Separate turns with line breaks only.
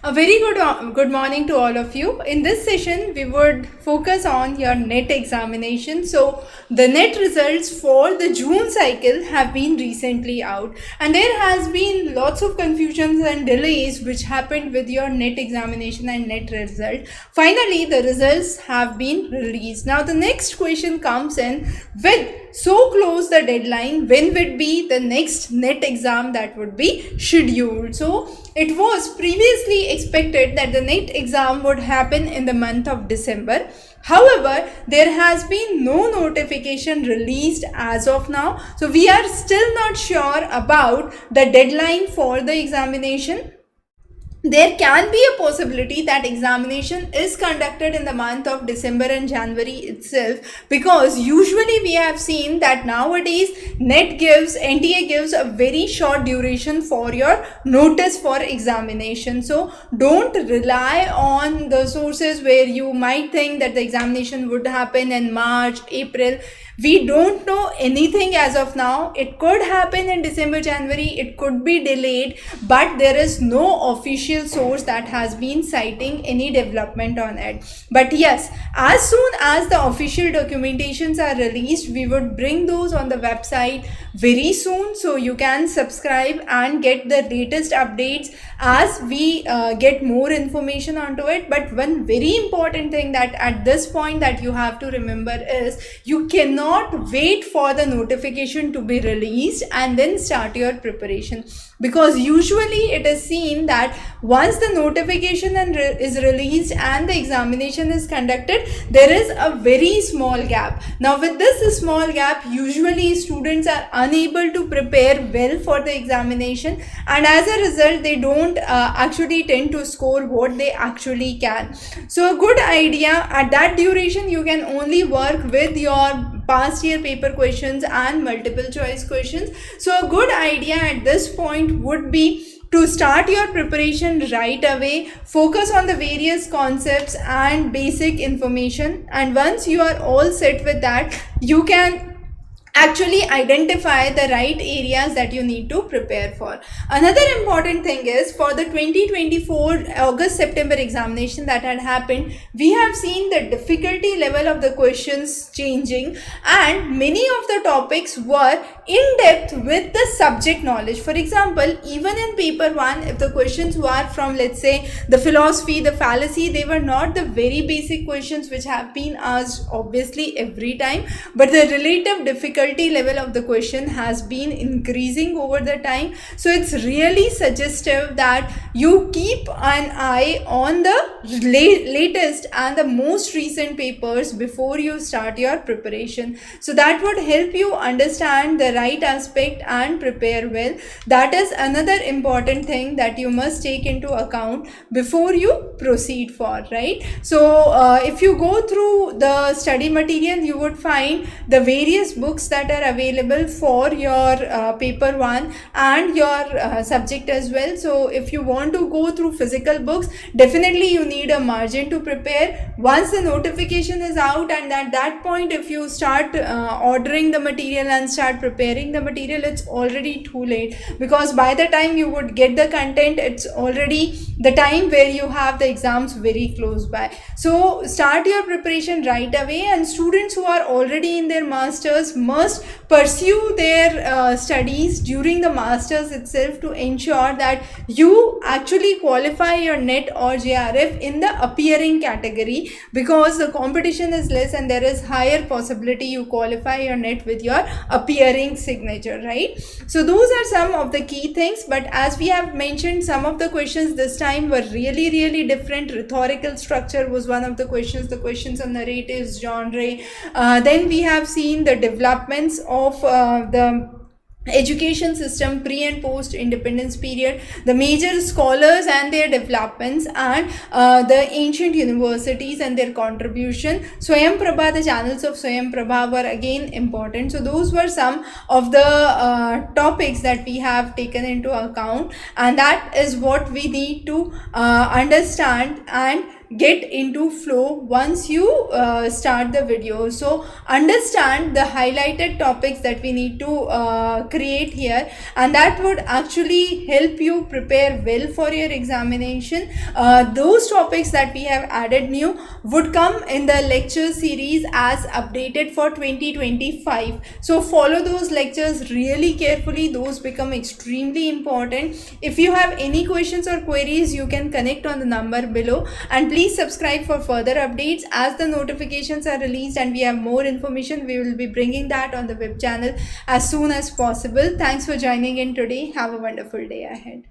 A very good morning to all of you. In this session, we would focus on your NET examination. So, the NET results for the June cycle have been recently out, and there has been lots of confusions and delays which happened with your NET examination and NET result. Finally, the results have been released. Now, the next question comes in with so close the deadline, when would be the next NET exam that would be scheduled? So, it was previously expected that the NET exam would happen in the month of December. However, there has been no notification released as of now. So, we are still not sure about the deadline for the examination. There can be a possibility that examination is conducted in the month of December and January itself, because usually we have seen that nowadays NTA gives a very short duration for your notice for examination. So don't rely on the sources where you might think that the examination would happen in March, April. We don't know anything as of now. It could happen in December, January, it could be delayed, but there is no official source that has been citing any development on it. But yes, as soon as the official documentations are released, we would bring those on the website very soon, so you can subscribe and get the latest updates as we get more information onto it. But one very important thing that at this point that you have to remember is you cannot wait for the notification to be released and then start your preparation, because usually it is seen that once the notification is released and the examination is conducted, there is a very small gap. Now with this small gap, usually students are unable to prepare well for the examination, and as a result they don't actually tend to score what they actually can. So a good idea at that duration, you can only work with your past year paper questions and multiple choice questions. So a good idea at this point would be to start your preparation right away, focus on the various concepts and basic information, and once you are all set with that, you can actually identify the right areas that you need to prepare for. Another important thing is, for the 2024 August-September examination that had happened, we have seen the difficulty level of the questions changing, and many of the topics were in depth with the subject knowledge. For example, even in paper 1, if the questions were from, let's say, the philosophy, the fallacy, they were not the very basic questions which have been asked obviously every time, but the relative difficulty level of the question has been increasing over the time. So it's really suggestive that you keep an eye on the latest and the most recent papers before you start your preparation. So that would help you understand the right aspect and prepare well. That is another important thing that you must take into account before you proceed for, right? So if you go through the study material, you would find the various books that are available for your paper 1 and your subject as well. So if you want to go through physical books, definitely you need a margin to prepare. Once the notification is out, and at that point if you start ordering the material and start preparing the material, it's already too late, because by the time you would get the content, it's already the time where you have the exams very close by. So start your preparation right away, and students who are already in their masters must pursue their studies during the masters itself to ensure that you actually qualify your NET or JRF in the appearing category, because the competition is less and there is higher possibility you qualify your NET with your appearing signature, right? So those are some of the key things. But as we have mentioned, some of the questions this time were really different. Rhetorical structure was one of the questions on narratives, genre. Then we have seen the developments of the education system pre and post independence period, the major scholars and their developments, and the ancient universities and their contribution. Swayam Prabha, the channels of Swayam Prabha were again important. So those were some of the topics that we have taken into account, and that is what we need to understand and get into flow once you start the video. So understand the highlighted topics that we need to create here, and that would actually help you prepare well for your examination. Those topics that we have added new would come in the lecture series as updated for 2025. So follow those lectures really carefully. Those become extremely important. If you have any questions or queries, you can connect on the number below, and please subscribe for further updates. As the notifications are released and we have more information, we will be bringing that on the web channel as soon as possible. Thanks for joining in today. Have a wonderful day ahead.